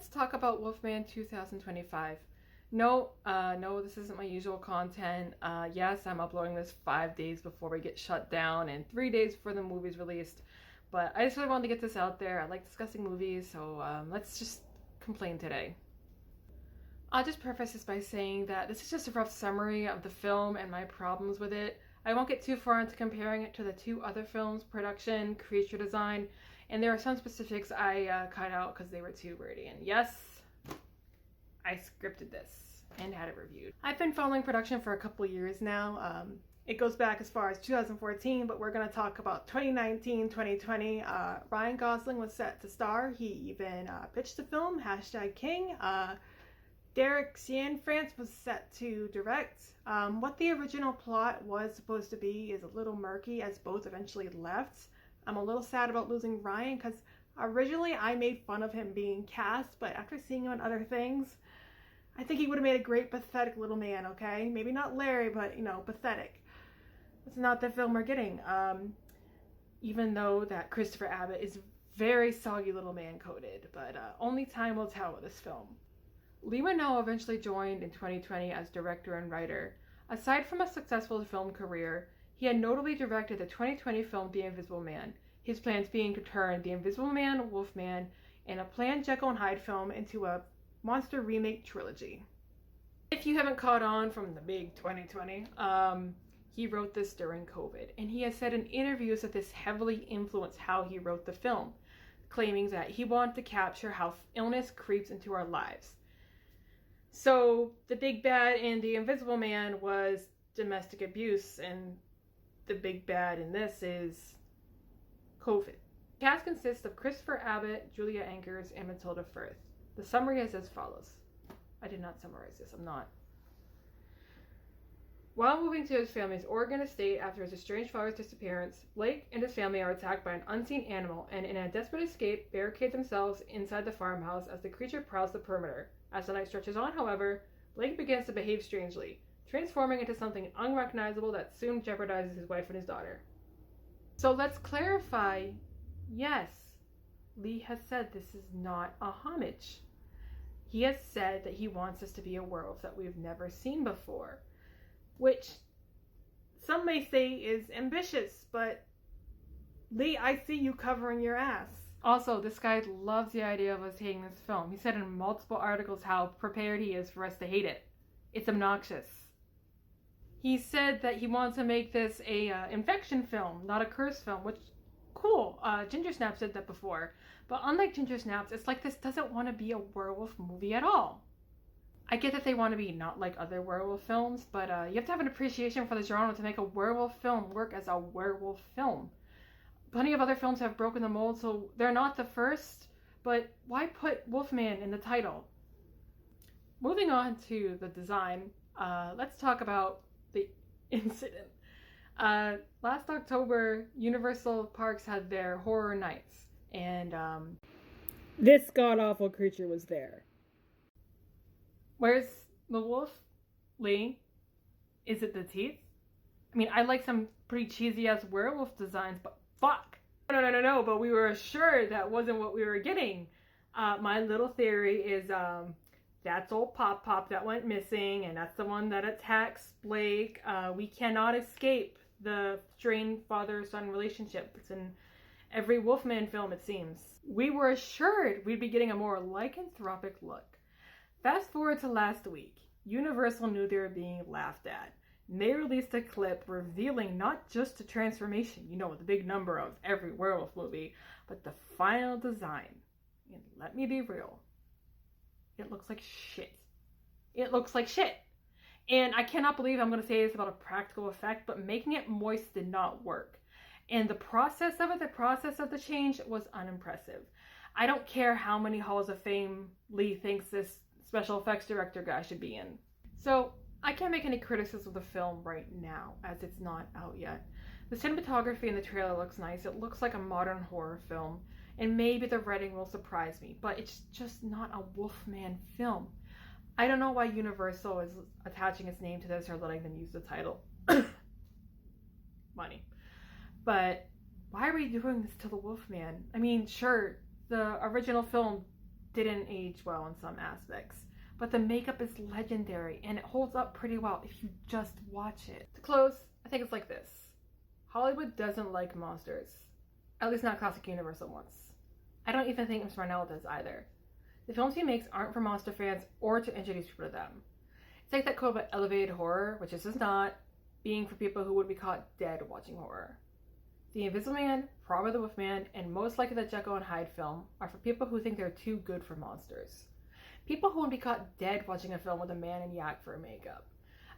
let's talk about Wolfman 2025. No, this isn't my usual content. Yes, I'm uploading this 5 days before we get shut down and 3 days before the movie's released. But I just really wanted to get this out there. I like discussing movies, so let's just complain today. I'll just preface this by saying that this is just a rough summary of the film and my problems with it. I won't get too far into comparing it to the two other films, production, creature design, and there are some specifics I cut out because they were too wordy. And yes, I scripted this and had it reviewed. I've been following production for a couple years now. It goes back as far as 2014, but we're going to talk about 2019, 2020. Ryan Gosling was set to star. He even pitched the film, #King. Derek Cianfrance was set to direct. What the original plot was supposed to be is a little murky as both eventually left. I'm a little sad about losing Ryan because originally I made fun of him being cast, but after seeing him in other things, I think he would have made a great pathetic little man, okay? Maybe not Larry, but, pathetic. It's not the film we're getting. Even though that Christopher Abbott is very soggy little man coded, but only time will tell with this film. Lee Winnell eventually joined in 2020 as director and writer. Aside from a successful film career, he had notably directed the 2020 film The Invisible Man, his plans being to turn The Invisible Man, Wolfman, and a planned Jekyll and Hyde film into a monster remake trilogy. If you haven't caught on from the big 2020, he wrote this during COVID, and he has said in interviews that this heavily influenced how he wrote the film, claiming that he wanted to capture how illness creeps into our lives. So the big bad in The Invisible Man was domestic abuse, and the big bad in this is COVID. The cast consists of Christopher Abbott, Julia Angers, and Matilda Firth. The summary is as follows. I did not summarize this, I'm not. While moving to his family's Oregon estate after his estranged father's disappearance, Blake and his family are attacked by an unseen animal and in a desperate escape barricade themselves inside the farmhouse as the creature prowls the perimeter. As the night stretches on, however, Blake begins to behave strangely, transforming into something unrecognizable that soon jeopardizes his wife and his daughter. So let's clarify, yes, Lee has said this is not a homage. He has said that he wants us to be a werewolf that we've never seen before, which some may say is ambitious, but Lee, I see you covering your ass. Also, this guy loves the idea of us hating this film. He said in multiple articles how prepared he is for us to hate it. It's obnoxious. He said that he wants to make this a infection film, not a curse film, which, cool. Ginger Snaps did that before. But unlike Ginger Snaps, it's like this doesn't want to be a werewolf movie at all. I get that they want to be not like other werewolf films, but you have to have an appreciation for the genre to make a werewolf film work as a werewolf film. Plenty of other films have broken the mold, so they're not the first, but why put Wolfman in the title? Moving on to the design, let's talk about the incident. Last October, Universal Parks had their horror nights, and this god-awful creature was there. Where's the wolf, Lee? Is it the teeth? I mean, I like some pretty cheesy-ass werewolf designs, but fuck. No, but we were assured that wasn't what we were getting. My little theory is that's old Pop that went missing, and that's the one that attacks Blake. We cannot escape the strained father-son relationship. It's in every Wolfman film, it seems. We were assured we'd be getting a more lycanthropic look. Fast forward to last week. Universal knew they were being laughed at. And they released a clip revealing not just the transformation, the big number of every werewolf movie, but the final design. And let me be real. It looks like shit. It looks like shit. And I cannot believe I'm going to say this about a practical effect, but making it moist did not work. And the process of the change was unimpressive. I don't care how many halls of fame Lee thinks this special effects director guy should be in. So, I can't make any criticism of the film right now, as it's not out yet. The cinematography in the trailer looks nice. It looks like a modern horror film, and maybe the writing will surprise me, but it's just not a Wolfman film. I don't know why Universal is attaching its name to this or letting them use the title. Money. But why are we doing this to the Wolfman? I mean, sure, the original film didn't age well in some aspects. But the makeup is legendary, and it holds up pretty well if you just watch it. To close, I think it's like this. Hollywood doesn't like monsters. At least not classic Universal ones. I don't even think Mr. Marnell does either. The films he makes aren't for monster fans or to introduce people to them. It's like that quote about elevated horror, which this is not, being for people who would be caught dead watching horror. The Invisible Man, Probably the Wolfman, and most likely the Jekyll and Hyde film are for people who think they're too good for monsters. People who would be caught dead watching a film with a man in yak fur makeup.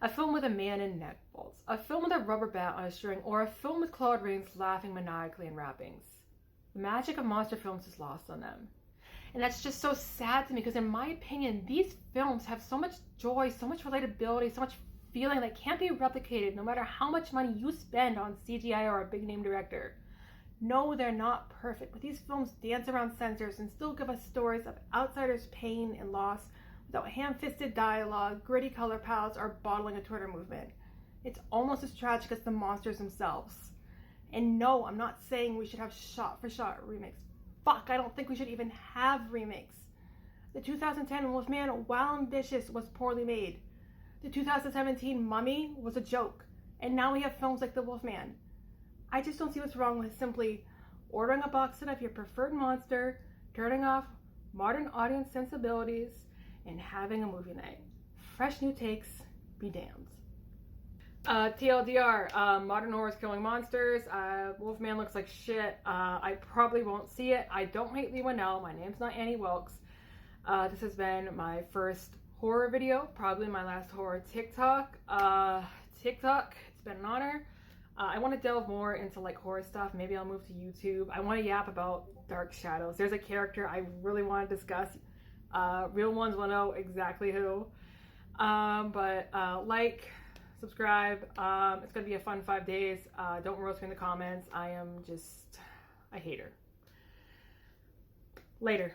A film with a man in neck bolts. A film with a rubber bat on a string, or a film with Claude Rains laughing maniacally in wrappings. The magic of monster films is lost on them. And that's just so sad to me because in my opinion, these films have so much joy, so much relatability, so much feeling that can't be replicated no matter how much money you spend on CGI or a big name director. No, they're not perfect, but these films dance around censors and still give us stories of outsiders' pain and loss without ham-fisted dialogue, gritty color palettes, or bottling a Twitter movement. It's almost as tragic as the monsters themselves. And no, I'm not saying we should have shot-for-shot remakes. Fuck, I don't think we should even have remakes. The 2010 Wolfman, while ambitious, was poorly made. The 2017 Mummy was a joke. And now we have films like The Wolfman. I just don't see what's wrong with simply ordering a box set of your preferred monster, turning off modern audience sensibilities, and having a movie night. Fresh new takes, be damned. TLDR, modern horror is killing monsters. Wolfman looks like shit. I probably won't see it. I don't hate Lee Winnell. My name's not Annie Wilkes. This has been my first horror video, probably my last horror TikTok. It's been an honor. I want to delve more into like horror stuff. Maybe I'll move to YouTube. I want to yap about Dark Shadows. There's a character I really want to discuss. Real ones will know exactly who. Like, subscribe. It's going to be a fun 5 days. Don't roast me in the comments. I am just a hater. Later.